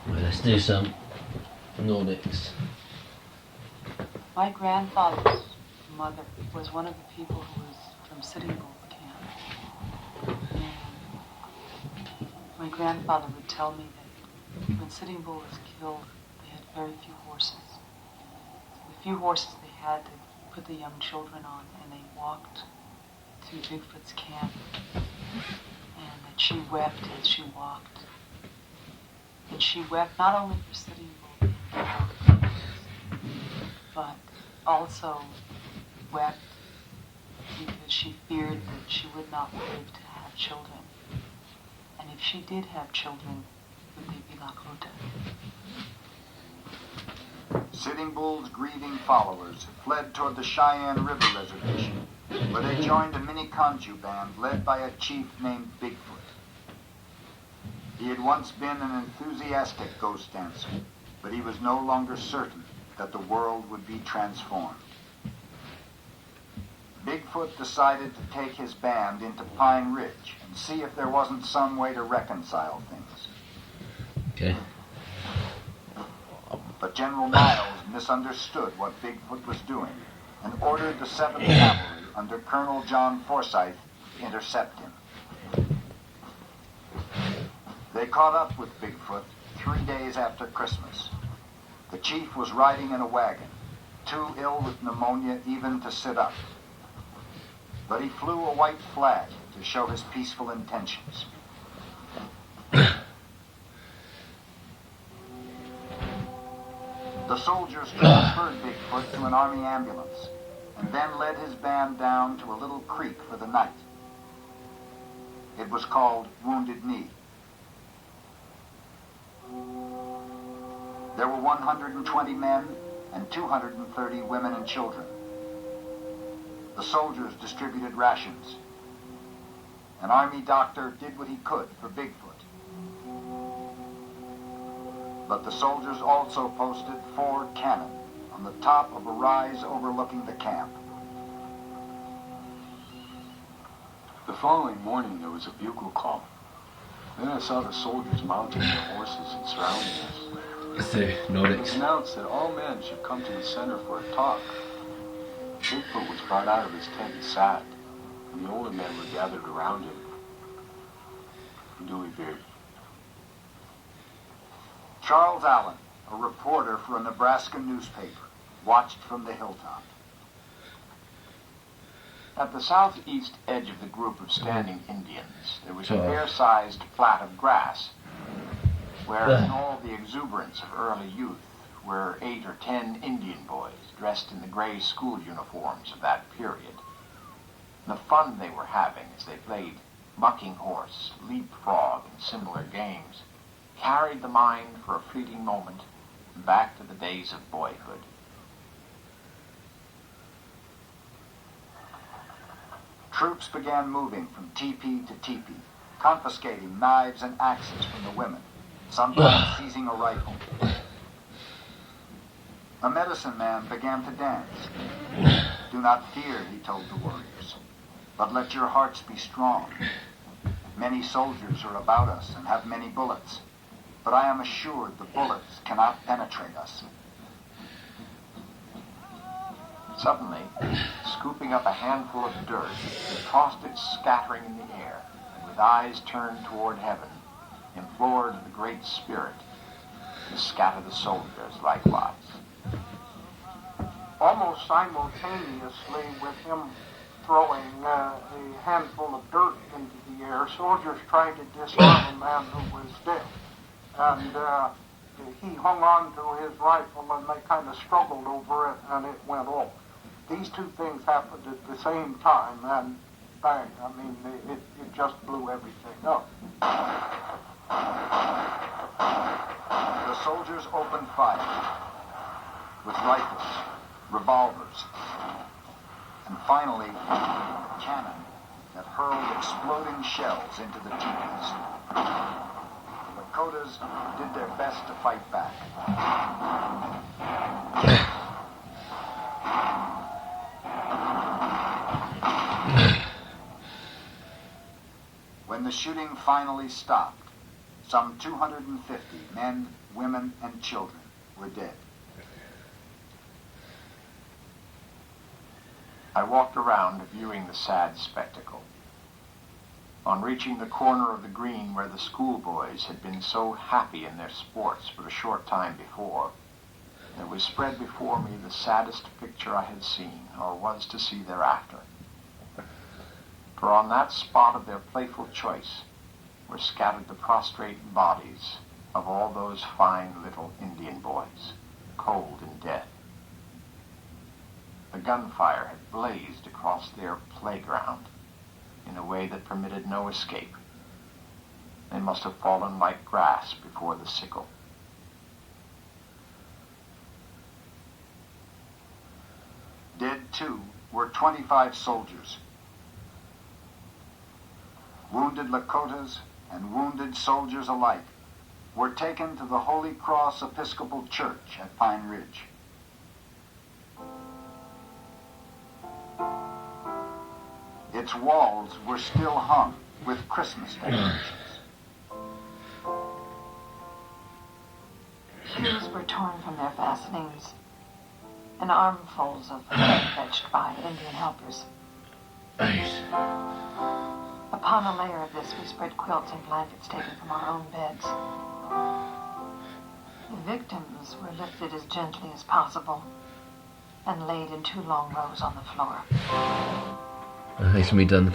Let's do some Nordics. My grandfather's mother was one of the people who was from Sitting Bull camp. And my grandfather would tell me that when Sitting Bull was killed, they had very few horses. The few horses they had, to put the young children on, and they walked to Bigfoot's camp. And that she wept as she walked. And she wept not only for Sitting Bull, but also wept because she feared that she would not live to have children. And if she did have children, would they be Lakota? Sitting Bull's grieving followers fled toward the Cheyenne River Reservation, where they joined a mini Kanju band led by a chief named Bigfoot. He had once been an enthusiastic ghost dancer, but he was no longer certain that the world would be transformed. Bigfoot decided to take his band into Pine Ridge and see if there wasn't some way to reconcile things. Okay. But General Miles misunderstood what Bigfoot was doing and ordered the 7th Cavalry under Colonel John Forsyth to intercept him. They caught up with Bigfoot 3 days after Christmas. The chief was riding in a wagon, too ill with pneumonia even to sit up. But he flew a white flag to show his peaceful intentions. The soldiers transferred Bigfoot to an army ambulance and then led his band down to a little creek for the night. It was called Wounded Knee. There were 120 men and 230 women and children. The soldiers distributed rations. An army doctor did what he could for Bigfoot. But the soldiers also posted 4 cannon on the top of a rise overlooking the camp. The following morning there was a bugle call. Then I saw the soldiers mounting their horses and surrounding us. Let's do It was Nordics. announced that all men should come to the center for a talk. Bigfoot was brought out of his tent and sat, and the older men were gathered around him. Deweybeard. Charles Allen, a reporter for a Nebraska newspaper, watched from the hilltop. At the southeast edge of the group of standing Indians, there was a Sure. fair-sized flat of grass, where in all the exuberance of early youth were 8 or 10 Indian boys dressed in the gray school uniforms of that period. The fun they were having as they played mucking horse, leapfrog, and similar games carried the mind for a fleeting moment back to the days of boyhood. Troops began moving from teepee to teepee, confiscating knives and axes from the women, sometimes seizing a rifle. A medicine man began to dance. Do not fear, he told the warriors, but let your hearts be strong. Many soldiers are about us and have many bullets, but I am assured the bullets cannot penetrate us. Suddenly, scooping up a handful of dirt, he tossed it scattering in the air, and with eyes turned toward heaven, implored the Great Spirit to scatter the soldiers likewise. Almost simultaneously with him throwing a handful of dirt into the air, soldiers tried to disarm a man who was dead. And he hung on to his rifle and they kind of struggled over it and it went off. These two things happened at the same time and bang, I mean, it just blew everything up. The soldiers opened fire with rifles, revolvers, and finally, a cannon that hurled exploding shells into the teepees. The Lakotas did their best to fight back. When the shooting finally stopped, Some 250 men, women, and children were dead. I walked around viewing the sad spectacle. On reaching the corner of the green where the schoolboys had been so happy in their sports but a short time before, there was spread before me the saddest picture I had seen or was to see thereafter. For on that spot of their playful choice were scattered the prostrate bodies of all those fine little Indian boys, cold in death. The gunfire had blazed across their playground in a way that permitted no escape. They must have fallen like grass before the sickle. Dead, too, were 25 soldiers. Wounded Lakotas and wounded soldiers alike were taken to the Holy Cross Episcopal Church at Pine Ridge. Its walls were still hung with Christmas decorations. Shoes were torn from their fastenings, and armfuls of blood fetched by Indian helpers. Nice. Upon a layer of this, we spread quilts and blankets taken from our own beds. The victims were lifted as gently as possible and laid in 2 long rows on the floor. Nice to be done.